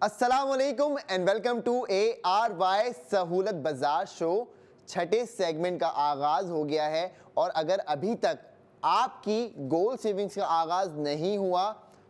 अस्सलाम वालेकुम and welcome to ARY सहूलत बाजार शो। छठे सेगमेंट का आगाज़ हो गया है और अगर अभी तक आपकी गोल्ड सेविंग्स का आगाज़ नहीं हुआ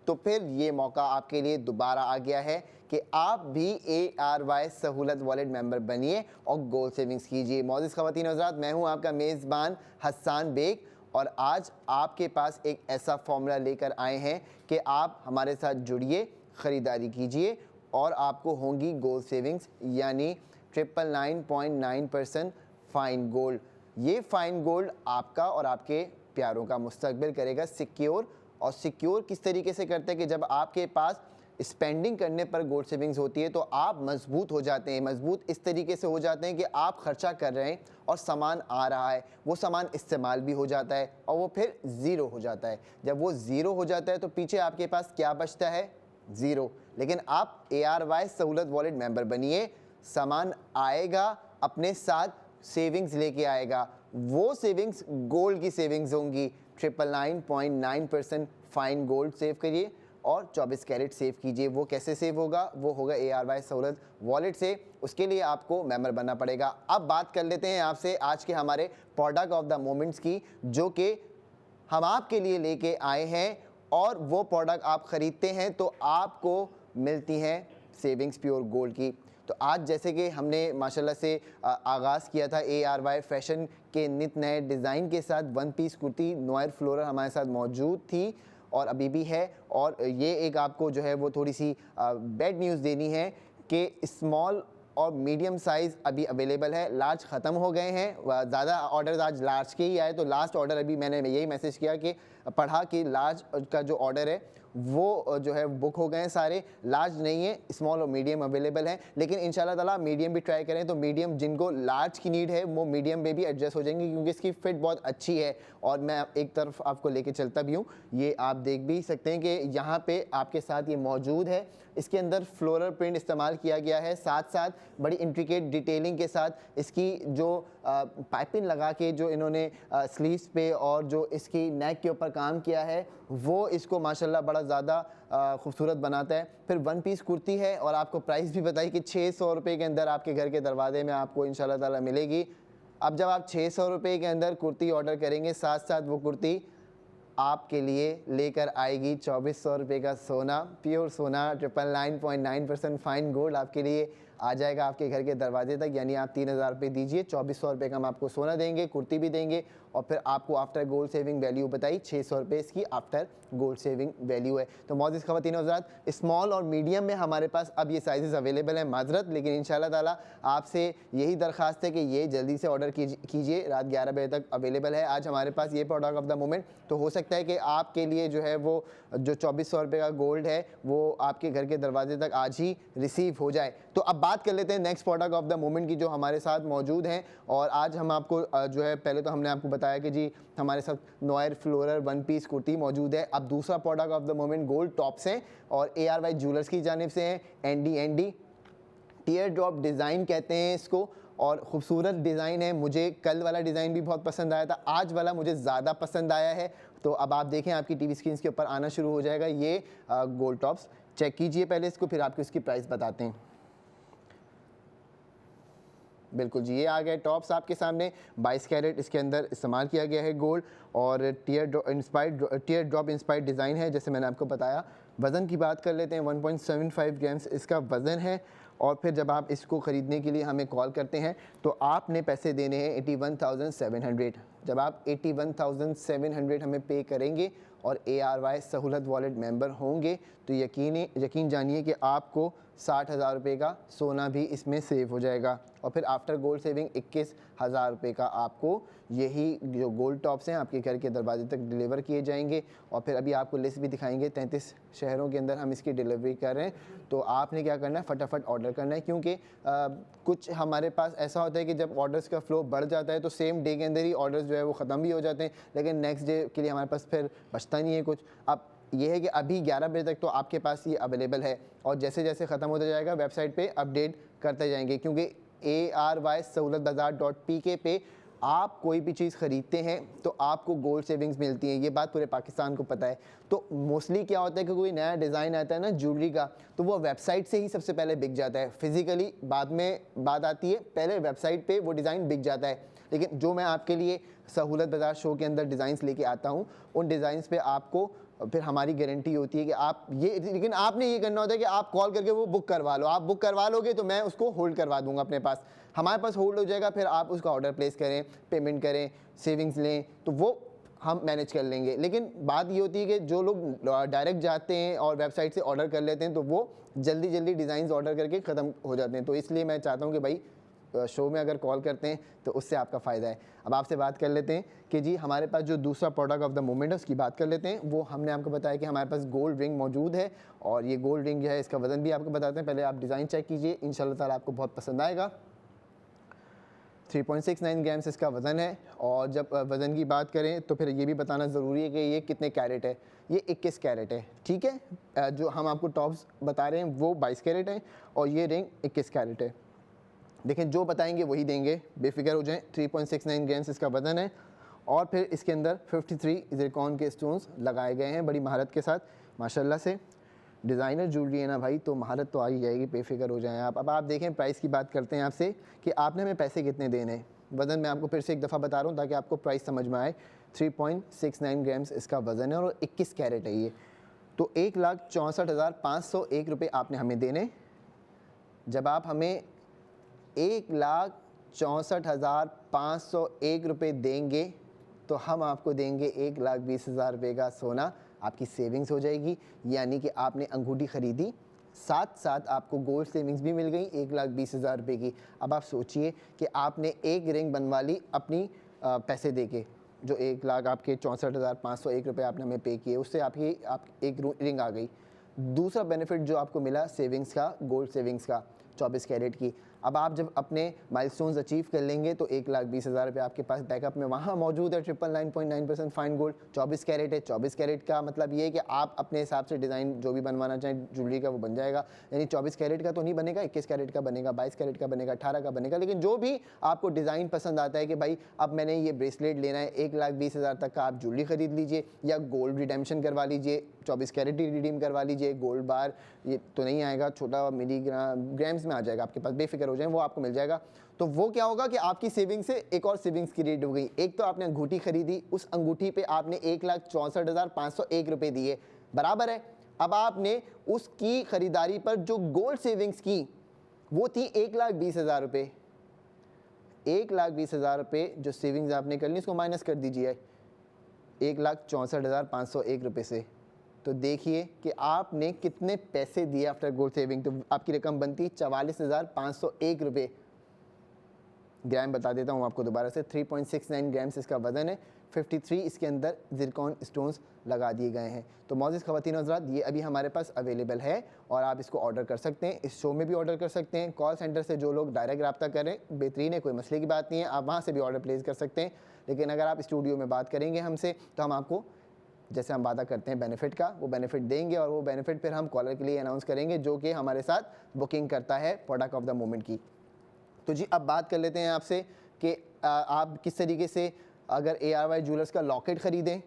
तो फिर ये मौका आपके लिए दोबारा आ गया है कि आप भी ARY सहूलत वॉलेट मेंबर बनिए और गोल्ड सेविंग्स कीजिए। मौजूद ख़वातीन हज़रात, मैं हूँ आपका मेज़बान हसन बेग और आज आपके पास एक ऐसा फॉर्मूला लेकर आए हैं कि आप हमारे साथ जुड़िए, ख़रीदारी कीजिए और आपको होंगी गोल्ड सेविंग्स यानी 999.9% फ़ाइन गोल्ड। ये फ़ाइन गोल्ड आपका और आपके प्यारों का मुस्तकबिल करेगा सिक्योर। और सिक्योर किस तरीके से करते हैं कि जब आपके पास स्पेंडिंग करने पर गोल्ड सेविंग्स होती है तो आप मजबूत हो जाते हैं। मजबूत इस तरीके से हो जाते हैं कि आप खर्चा कर रहे हैं और सामान आ रहा है, वो सामान इस्तेमाल भी हो जाता है और वो फिर ज़ीरो हो जाता है। जब वो ज़ीरो हो जाता है तो पीछे आपके पास क्या बचता है? ज़ीरो। लेकिन आप ARY सहूलत वॉलेट मेंबर बनिए, सामान आएगा अपने साथ सेविंग्स लेके आएगा। वो सेविंग्स गोल्ड की सेविंग्स होंगी। 999.9% फ़ाइन गोल्ड सेव करिए और 24 कैरेट सेव कीजिए। वो कैसे सेव होगा? वो होगा ARY सहूलत वॉलेट से। उसके लिए आपको मेंबर बनना पड़ेगा। अब बात कर लेते हैं आपसे आज के हमारे प्रोडक्ट ऑफ द मोमेंट्स की, जो कि हम आपके लिए लेके आए हैं और वो प्रोडक्ट आप ख़रीदते हैं तो आपको मिलती हैं सेविंग्स प्योर गोल्ड की। तो आज जैसे कि हमने माशाल्लाह से आगाज़ किया था ARY फैशन के नित नए डिज़ाइन के साथ, one piece kurti noir floral हमारे साथ मौजूद थी और अभी भी है। और ये एक आपको जो है वो थोड़ी सी बैड न्यूज़ देनी है कि स्मॉल और मीडियम साइज़ अभी अवेलेबल है, लार्ज ख़त्म हो गए हैं। ज़्यादा ऑर्डर्स आज लार्ज के ही आए तो लास्ट ऑर्डर अभी मैंने यही मैसेज किया कि पढ़ा कि लार्ज का जो ऑर्डर है वो जो है बुक हो गए हैं सारे। लार्ज नहीं है, स्मॉल और मीडियम अवेलेबल हैं, लेकिन इंशाल्लाह ताला मीडियम भी ट्राई करें तो मीडियम जिनको लार्ज की नीड है वो मीडियम में भी एडजस्ट हो जाएंगे क्योंकि इसकी फ़िट बहुत अच्छी है। और मैं एक तरफ आपको लेके चलता भी हूँ, ये आप देख भी सकते हैं कि यहाँ पे आपके साथ ये मौजूद है। इसके अंदर फ्लोरल प्रिंट इस्तेमाल किया गया है, साथ साथ बड़ी इंट्रिकेट डिटेलिंग के साथ इसकी जो पाइपिंग लगा के जो इन्होंने स्लीव्स पे और जो इसकी नेक के ऊपर काम किया है वो इसको माशाल्लाह बड़ा ज़्यादा खूबसूरत बनाता है। फिर वन पीस कुर्ती है और आपको प्राइस भी बताई कि 600 रुपये के अंदर आपके घर के दरवाजे में आपको इंशाल्लाह ताला मिलेगी। अब जब आप 600 रुपये के अंदर कुर्ती ऑर्डर करेंगे, साथ साथ वो कुर्ती आपके लिए लेकर आएगी 2400 रुपये का सोना, प्योर सोना 999.9% फ़ाइन गोल्ड आपके लिए आ जाएगा आपके घर के दरवाजे तक। यानी आप 3000 रुपये दीजिए, 2400 रुपये का हम आपको सोना देंगे, कुर्ती भी देंगे और फिर आपको आफ्टर गोल्ड सेविंग वैल्यू बताई 600 रुपये इसकी आफ्टर गोल्ड सेविंग वैल्यू है। तो मौजूद ख़वातीन हज़रात, स्मॉल और मीडियम में हमारे पास अब ये साइज़ अवेलेबल हैं, माजरत, लेकिन इंशाल्लाह ताला आपसे यही दरख्वास्त है कि ये जल्दी से ऑर्डर कीजिए। रात 11 बजे तक अवेलेबल है आज हमारे पास ये प्रोडक्ट ऑफ द मोमेंट। तो हो सकता है कि आपके लिए जो है वो जो 2400 रुपये का गोल्ड है वो आपके घर के दरवाजे तक आज ही रिसीव हो जाए। तो अब बात कर लेते हैं next product of the moment की जो हमारे साथ मौजूद हैं। और आज हम आपको जो है, पहले तो हमने आपको बताया कि जी हमारे साथ noir floral one piece kurti मौजूद है। अब दूसरा product of the moment gold tops हैं और ARY ज्वेलर्स की जानिब से हैं। ND टीयर ड्रॉप डिज़ाइन कहते हैं इसको और ख़ूबसूरत डिज़ाइन है। मुझे कल वाला डिज़ाइन भी बहुत पसंद आया था, आज वाला मुझे ज़्यादा पसंद आया है। तो अब आप देखें आपकी TV स्क्रीन के ऊपर आना शुरू हो जाएगा ये गोल्ड टॉप्स। चेक कीजिए पहले इसको, फिर आपको इसकी प्राइस बताते हैं। बिल्कुल जी, ये आ गए टॉप्स आपके सामने। 22 कैरेट इसके अंदर इस्तेमाल किया गया है गोल्ड और टीयर ड्रॉप इंस्पायर्ड डिज़ाइन है जैसे मैंने आपको बताया। वज़न की बात कर लेते हैं, 1.75 ग्राम्स इसका वज़न है। और फिर जब आप इसको ख़रीदने के लिए हमें कॉल करते हैं तो आपने पैसे देने हैं 81,700। जब आप 81,700 हमें पे करेंगे और ARY सहूलत वॉलेट मेंबर होंगे तो यकीन जानिए कि आपको 60,000 रुपये का सोना भी इसमें सेव हो जाएगा। और फिर आफ्टर गोल्ड सेविंग 21,000 रुपये का आपको यही जो गोल्ड टॉप्स हैं आपके घर के दरवाजे तक डिलीवर किए जाएंगे। और फिर अभी आपको लिस्ट भी दिखाएंगे, 33 शहरों के अंदर हम इसकी डिलीवरी कर रहे हैं। तो आपने क्या करना है, फटाफट ऑर्डर करना है क्योंकि कुछ हमारे पास ऐसा होता है कि जब ऑर्डर्स का फ़्लो बढ़ जाता है तो सेम डे के अंदर ही ऑर्डर्स जो है वो ख़त्म भी हो जाते हैं, लेकिन नेक्स्ट डे के लिए हमारे पास फिर बचता नहीं है कुछ। अब ये है कि अभी 11 बजे तक तो आपके पास ये अवेलेबल है और जैसे जैसे ख़त्म होता जाएगा वेबसाइट पे अपडेट करते जाएंगे क्योंकि ARY सहूलत बाज़ार .pk पे आप कोई भी चीज़ ख़रीदते हैं तो आपको गोल्ड सेविंग्स मिलती हैं, ये बात पूरे पाकिस्तान को पता है। तो मोस्टली क्या होता है कि कोई नया डिज़ाइन आता है ना ज्वेलरी का, तो वो वेबसाइट से ही सबसे पहले बिक जाता है, फिज़िकली बाद में बात आती है, पहले वेबसाइट पे वो डिज़ाइन बिक जाता है। लेकिन जो मैं आपके लिए सहूलत बाज़ार शो के अंदर डिज़ाइंस लेके आता हूँ, उन डिज़ाइंस पे आपको फिर हमारी गारंटी होती है कि आप ये, लेकिन आपने ये करना होता है कि आप कॉल करके वो बुक करवा लो। आप बुक करवा लोगे तो मैं उसको होल्ड करवा दूंगा अपने पास, हमारे पास होल्ड हो जाएगा, फिर आप उसका ऑर्डर प्लेस करें, पेमेंट करें, सेविंग्स लें, तो वो हम मैनेज कर लेंगे। लेकिन बात ये होती है कि जो लोग डायरेक्ट जाते हैं और वेबसाइट से ऑर्डर कर लेते हैं तो वो जल्दी जल्दी डिज़ाइंस ऑर्डर करके ख़त्म हो जाते हैं। तो इसलिए मैं चाहता हूँ कि भाई शो में अगर कॉल करते हैं तो उससे आपका फ़ायदा है। अब आपसे बात कर लेते हैं कि जी हमारे पास जो दूसरा प्रोडक्ट ऑफ द मोमेंट है उसकी बात कर लेते हैं। वो हमने आपको बताया कि हमारे पास गोल्ड रिंग मौजूद है, और ये गोल्ड रिंग जो है इसका वज़न भी आपको बताते हैं। पहले आप डिज़ाइन चेक कीजिए, इंशाल्लाह ताला आपको बहुत पसंद आएगा। 3.69 ग्राम्स इसका वज़न है। और जब वज़न की बात करें तो फिर ये भी बताना ज़रूरी है कि ये कितने कैरेट है। ये 21 कैरेट है, ठीक है। जो हम आपको टॉप्स बता रहे हैं वो 22 कैरेट है और ये रिंग 21 कैरेट है। देखें जो बताएंगे वही देंगे, बेफिक्र हो जाएं। 3.69 ग्राम्स इसका वज़न है और फिर इसके अंदर 53 ज़िरकॉन के स्टोन्स लगाए गए हैं बड़ी महारत के साथ, माशाल्लाह से। डिज़ाइनर ज्वेलरी है ना भाई, तो महारत तो आ ही जाएगी, बेफिक्र हो जाएं आप। अब आप देखें प्राइस की बात करते हैं आपसे कि आपने हमें पैसे कितने देने हैं। वज़न मैं आपको फिर से एक दफ़ा बता रहा हूँ ताकि आपको प्राइस समझ में आए। 3.69 ग्राम्स इसका वज़न है और 21 कैरेट है ये। तो 1,64,501 रुपये आपने हमें देने। जब आप हमें 1,64,501 रुपये देंगे तो हम आपको देंगे 1,20,000 रुपये का सोना, आपकी सेविंग्स हो जाएगी। यानी कि आपने अंगूठी ख़रीदी, साथ साथ आपको गोल्ड सेविंग्स भी मिल गई 1,20,000 रुपये की। अब आप सोचिए कि आपने एक रिंग बनवा ली अपनी पैसे देके, जो 1,00,000 आपके 64,501 रुपये आपने हमें पे किए, उससे आप एक रिंग आ गई। दूसरा बेनिफिट जो आपको मिला सेविंग्स का, गोल्ड सेविंग्स का 24 कैरेट की। अब आप जब अपने माइलस्टोन्स अचीव कर लेंगे तो 1,20,000 रुपये आपके पास बैकअप में वहाँ मौजूद है। 999.9% फाइन गोल्ड 24 कैरेट है। 24 कैरेट का मतलब ये है कि आप अपने हिसाब से डिज़ाइन जो भी बनवाना चाहें ज्वेलरी का वो बन जाएगा। यानी 24 कैरेट का तो नहीं बनेगा, 21 कैरेट का बनेगा, 22 कैरेट का बनेगा, 18 का बनेगा। लेकिन जो भी आपको डिज़ाइन पसंद आता है कि भाई अब मैंने ये ब्रेसलेट लेना है, 1,20,000 तक का आप ज्वेलरी ख़रीद लीजिए या गोल्ड रिडेम्पशन करवा लीजिए, 24 कैरेट ही रिडीम करवा लीजिए। गोल्ड बार ये तो नहीं आएगा, छोटा ग्राम्स में आ जाएगा आपके पास, बेफिक्र हो जाए, वो आपको मिल जाएगा। तो वो क्या होगा कि आपकी सेविंग से एक और सेविंग्स क्रिएट हो गई। एक तो आपने अंगूठी खरीदी, उस अंगूठी पे आपने 1,64,501 रुपये दिए, बराबर है। अब आपने उसकी खरीदारी पर जो गोल्ड सेविंग्स की वो थी 1,20,000 रुपये। 1,20,000 रुपये जो सेविंग्स आपने कर ली, इसको माइनस कर दीजिए 1,64,501 रुपये से। तो देखिए कि आपने कितने पैसे दिए आफ्टर गोल्ड सेविंग। तो आपकी रकम बनती 44,501 रुपये। ग्राम बता देता हूँ आपको दोबारा से, 3.69 ग्राम्स इसका वज़न है। 53 इसके अंदर ज़िरकॉन स्टोन्स लगा दिए गए हैं। तो मौजूद ख़वातीन हज़रात, ये अभी हमारे पास अवेलेबल है और आप इसको ऑर्डर कर सकते हैं। इस शो में भी ऑर्डर कर सकते हैं। कॉल सेंटर से जो लोग डायरेक्ट रब्ता करें बेहतरीन है, कोई मसले की बात नहीं है, आप वहाँ से भी ऑर्डर प्लेस कर सकते हैं। लेकिन अगर आप स्टूडियो में बात करेंगे हमसे तो हम आपको जैसे हम वादा करते हैं बेनिफिट का, वो बेनिफिट देंगे और वो बेनिफिट फिर हम कॉलर के लिए अनाउंस करेंगे जो कि हमारे साथ बुकिंग करता है प्रोडक्ट ऑफ द मोमेंट की। तो जी अब बात कर लेते हैं आपसे कि आप किस तरीके से अगर ARY ज्वेलर्स का लॉकेट ख़रीदें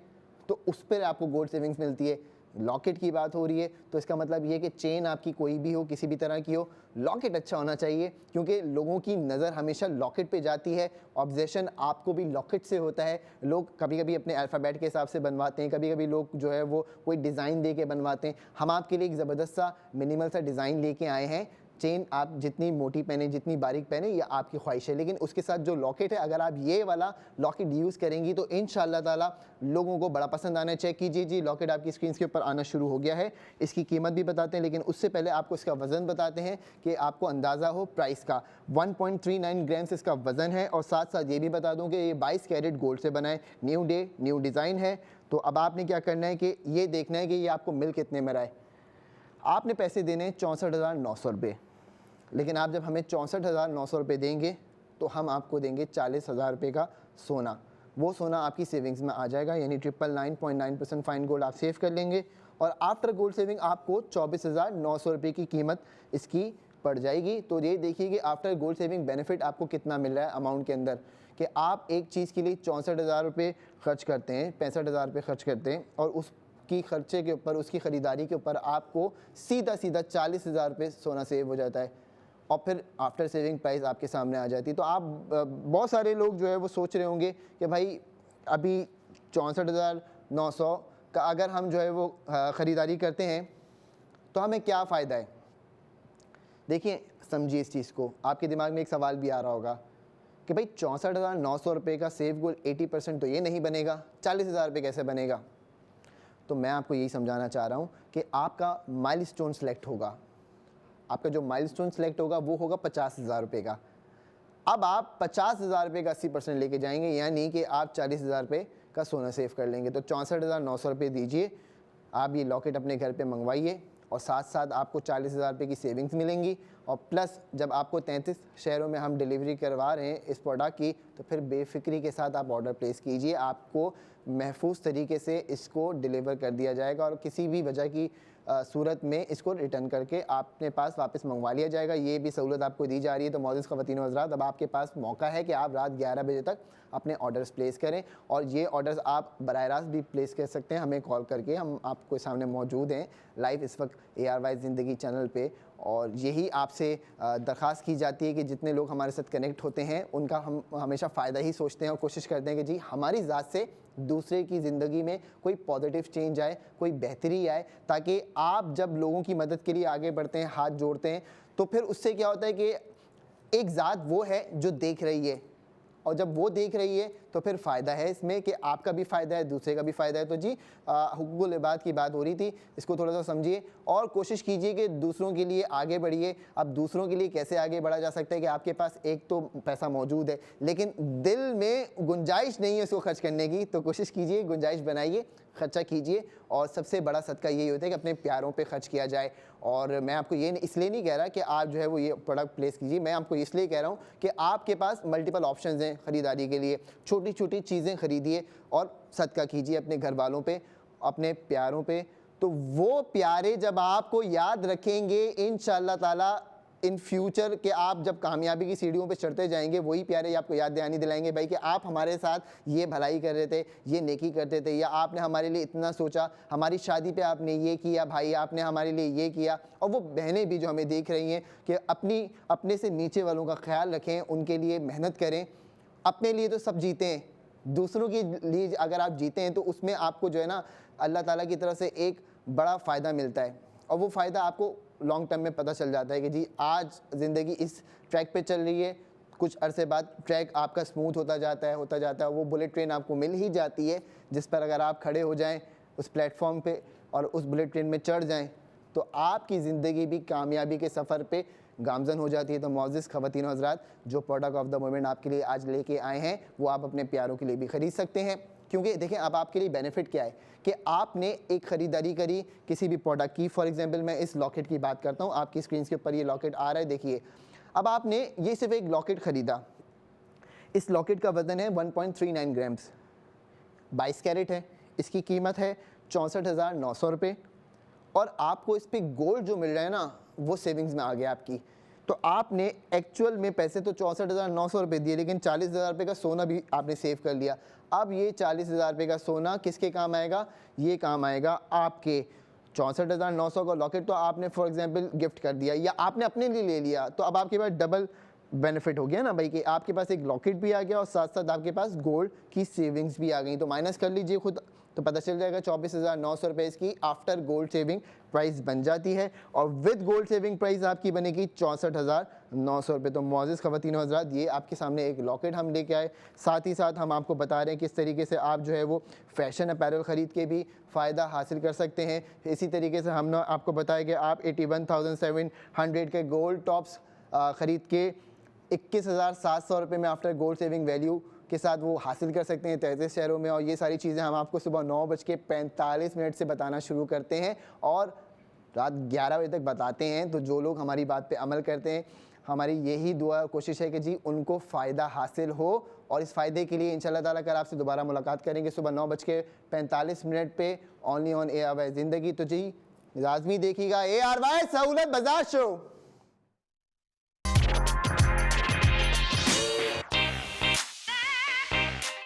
तो उस पर आपको गोल्ड सेविंग्स मिलती है। लॉकेट की बात हो रही है तो इसका मतलब ये है कि चेन आपकी कोई भी हो, किसी भी तरह की हो, लॉकेट अच्छा होना चाहिए, क्योंकि लोगों की नज़र हमेशा लॉकेट पे जाती है। ऑब्जेक्शन आपको भी लॉकेट से होता है। लोग कभी कभी अपने अल्फ़ाबेट के हिसाब से बनवाते हैं, कभी कभी लोग जो है वो कोई डिज़ाइन दे के बनवाते हैं। हम आपके लिए एक ज़बरदस्त सा मिनिमल सा डिज़ाइन लेके आए हैं। चेन आप जितनी मोटी पहने, जितनी बारीक पहने, ये आपकी ख्वाहिश है, लेकिन उसके साथ जो लॉकेट है, अगर आप ये वाला लॉकेट यूज़ करेंगी तो इंशाअल्लाह ताला लोगों को बड़ा पसंद आना है। चेक कीजिए जी, लॉकेट आपकी स्क्रीन के ऊपर आना शुरू हो गया है। इसकी कीमत भी बताते हैं, लेकिन उससे पहले आपको इसका वज़न बताते हैं कि आपको अंदाज़ा हो प्राइस का। 1.39 ग्राम्स इसका वज़न है और साथ साथ ये भी बता दूँ कि ये 22 कैरेट गोल्ड से बना है। न्यू डे न्यू डिज़ाइन है। तो अब आपने क्या करना है कि ये देखना है कि ये आपको मिल कितने में रहा है। आपने पैसे देने हैं 64,900 रुपये, लेकिन आप जब हमें 64,900 रुपये देंगे तो हम आपको देंगे 40,000 रुपये का सोना। वो सोना आपकी सेविंग्स में आ जाएगा, यानी 999.9% फाइन गोल्ड आप सेव कर लेंगे और आफ्टर गोल्ड सेविंग आपको 24,900 रुपये की कीमत इसकी पड़ जाएगी। तो ये देखिए कि आफ्टर गोल्ड सेविंग बेनिफिट आपको कितना मिल रहा है अमाउंट के अंदर, कि आप एक चीज़ के लिए 64,000 रुपये खर्च करते हैं, 65,000 रुपये खर्च करते हैं और उसकी खर्चे के ऊपर, उसकी ख़रीदारी के ऊपर आपको सीधा 40,000 रुपये सोना सेव हो जाता है और फिर आफ्टर सेविंग प्राइस आपके सामने आ जाती है। तो आप बहुत सारे लोग जो है वो सोच रहे होंगे कि भाई अभी 64,900 का अगर हम जो है वो ख़रीदारी करते हैं तो हमें क्या फ़ायदा है। देखिए समझिए इस चीज़ को, आपके दिमाग में एक सवाल भी आ रहा होगा कि भाई 64,900 रुपये का सेव गोल 80% तो ये नहीं बनेगा, 40,000 रुपये कैसे बनेगा। तो मैं आपको यही समझाना चाह रहा हूँ कि आपका माइलस्टोन सेलेक्ट होगा, आपका जो माइलस्टोन सेलेक्ट होगा वो होगा 50,000 रुपये का। अब आप 50,000 रुपये का 80% लेके जाएंगे, यानी कि आप 40,000 रुपये का सोना सेव कर लेंगे। तो 64,900 रुपये दीजिए, आप ये लॉकेट अपने घर पे मंगवाइए और साथ साथ आपको 40,000 रुपये की सेविंग्स मिलेंगी और प्लस जब आपको 33 शहरों में हम डिलीवरी करवा रहे हैं इस प्रोडक्ट की, तो फिर बेफिक्री के साथ आप ऑर्डर प्लेस कीजिए, आपको महफूज तरीके से इसको डिलीवर कर दिया जाएगा और किसी भी वजह की सूरत में इसको रिटर्न करके आपके पास वापस मंगवा लिया जाएगा। ये भी सहूलत आपको दी जा रही है। तो मौजूद ख़वातीन व हज़रात, अब आपके पास मौका है कि आप रात 11 बजे तक अपने ऑर्डर्स प्लेस करें और ये ऑर्डर्स आप बराह रास्त भी प्लेस कर सकते हैं हमें कॉल करके। हम आपके सामने मौजूद हैं लाइव इस वक्त ARY ज़िंदगी चैनल पे और यही आपसे दरख्वास्त की जाती है कि जितने लोग हमारे साथ कनेक्ट होते हैं उनका हम हमेशा फ़ायदा ही सोचते हैं और कोशिश करते हैं कि जी हमारी ज़ात से दूसरे की ज़िंदगी में कोई पॉजिटिव चेंज आए, कोई बेहतरी आए, ताकि आप जब लोगों की मदद के लिए आगे बढ़ते हैं, हाथ जोड़ते हैं, तो फिर उससे क्या होता है कि एक ज़ात वो है जो देख रही है और जब वो देख रही है तो फिर फ़ायदा है इसमें कि आपका भी फ़ायदा है, दूसरे का भी फ़ायदा है। तो जी हुकूकुल इबाद की बात हो रही थी, इसको थोड़ा सा समझिए और कोशिश कीजिए कि दूसरों के लिए आगे बढ़िए। अब दूसरों के लिए कैसे आगे बढ़ा जा सकता है कि आपके पास एक तो पैसा मौजूद है लेकिन दिल में गुंजाइश नहीं है उसको खर्च करने की, तो कोशिश कीजिए गुंजाइश बनाइए, खर्चा कीजिए और सबसे बड़ा सदका यही होता है कि अपने प्यारों पे खर्च किया जाए। और मैं आपको ये इसलिए नहीं कह रहा कि आप जो है वो ये प्रोडक्ट प्लेस कीजिए, मैं आपको इसलिए कह रहा हूँ कि आपके पास मल्टीपल ऑप्शंस हैं ख़रीदारी के लिए। छोटी छोटी चीज़ें ख़रीदिए और सदका कीजिए अपने घर वालों पे, अपने प्यारों पे। तो वो प्यारे जब आपको याद रखेंगे इंशाअल्लाह ताला इन फ्यूचर के आप जब कामयाबी की सीढ़ियों पे चढ़ते जाएंगे, वही प्यारे आपको याद दहानी दिलाएंगे भाई कि आप हमारे साथ ये भलाई कर रहे थे, ये नेकी करते थे, या आपने हमारे लिए इतना सोचा, हमारी शादी पे आपने ये किया भाई, आपने हमारे लिए ये किया। और वो बहनें भी जो हमें देख रही हैं कि अपने से नीचे वालों का ख्याल रखें, उनके लिए मेहनत करें। अपने लिए तो सब जीते हैं, दूसरों के लिए अगर आप जीते हैं तो उसमें आपको जो है ना अल्लाह ताला की तरफ से एक बड़ा फ़ायदा मिलता है और वो फ़ायदा आपको लॉन्ग टर्म में पता चल जाता है कि जी आज ज़िंदगी इस ट्रैक पे चल रही है, कुछ अरसे बाद ट्रैक आपका स्मूथ होता जाता है, वो बुलेट ट्रेन आपको मिल ही जाती है जिस पर अगर आप खड़े हो जाएं उस प्लेटफॉर्म पे और उस बुलेट ट्रेन में चढ़ जाएं तो आपकी ज़िंदगी भी कामयाबी के सफ़र पे गामजन हो जाती है। तो मौजूद ख़वातीन व हज़रात, जो प्रोडक्ट ऑफ द मोमेंट आपके लिए आज लेके आए हैं वो आप अपने प्यारों के लिए भी ख़रीद सकते हैं, क्योंकि देखें अब आपके लिए बेनिफिट क्या है कि आपने एक ख़रीदारी करी किसी भी प्रोडक्ट की। फॉर एग्जांपल मैं इस लॉकेट की बात करता हूँ, आपकी स्क्रीन के ऊपर ये लॉकेट आ रहा है, देखिए। अब आपने ये सिर्फ एक लॉकेट ख़रीदा, इस लॉकेट का वज़न है 1.39 ग्राम्स, 22 कैरेट है, इसकी कीमत है 64,900 रुपये और आपको इस पर गोल्ड जो मिल रहा है ना वो सेविंग्स में आ गया आपकी। तो आपने एक्चुअल में पैसे तो 64,900 रुपये दिए लेकिन 40,000 रुपये का सोना भी आपने सेव कर लिया। अब ये 40,000 रुपये का सोना किसके काम आएगा? ये काम आएगा आपके 64,900 का लॉकेट तो आपने फॉर एग्जांपल गिफ्ट कर दिया या आपने अपने लिए ले लिया, तो अब आपके पास डबल बेनिफिट हो गया ना भाई कि आपके पास एक लॉकेट भी आ गया और साथ साथ आपके पास गोल्ड की सेविंग्स भी आ गई। तो माइनस कर लीजिए खुद तो पता चल जाएगा 24,900 रुपये इसकी आफ्टर गोल्ड सेविंग प्राइस बन जाती है और विद गोल्ड सेविंग प्राइस आपकी बनेगी 64,900 रुपये। तो मौजूद ख़वातीन व हज़रात, ये आपके सामने एक लॉकेट हम लेके आए, साथ ही साथ हम आपको बता रहे हैं किस तरीके से आप जो है वो फैशन अपैरल ख़रीद के भी फ़ायदा हासिल कर सकते हैं। इसी तरीके से हमने आपको बताया कि आप 81,700 के गोल्ड टॉप्स ख़रीद के 21,700 रुपये में आफ्टर गोल्ड सेविंग वैल्यू के साथ वो हासिल कर सकते हैं 33 शहरों में। और ये सारी चीज़ें हम आपको सुबह 9:45 से बताना शुरू करते हैं और रात 11 बजे तक बताते हैं। तो जो लोग हमारी बात पे अमल करते हैं, हमारी यही दुआ कोशिश है कि जी उनको फ़ायदा हासिल हो और इस फ़ायदे के लिए इंशाअल्लाह ताला कल आपसे दोबारा मुलाकात करेंगे सुबह 9:45 पे ओनली ऑन ARY ज़िंदगी। तो जी लाजमी देखिएगा ARY सहूलत बाज़ार शो।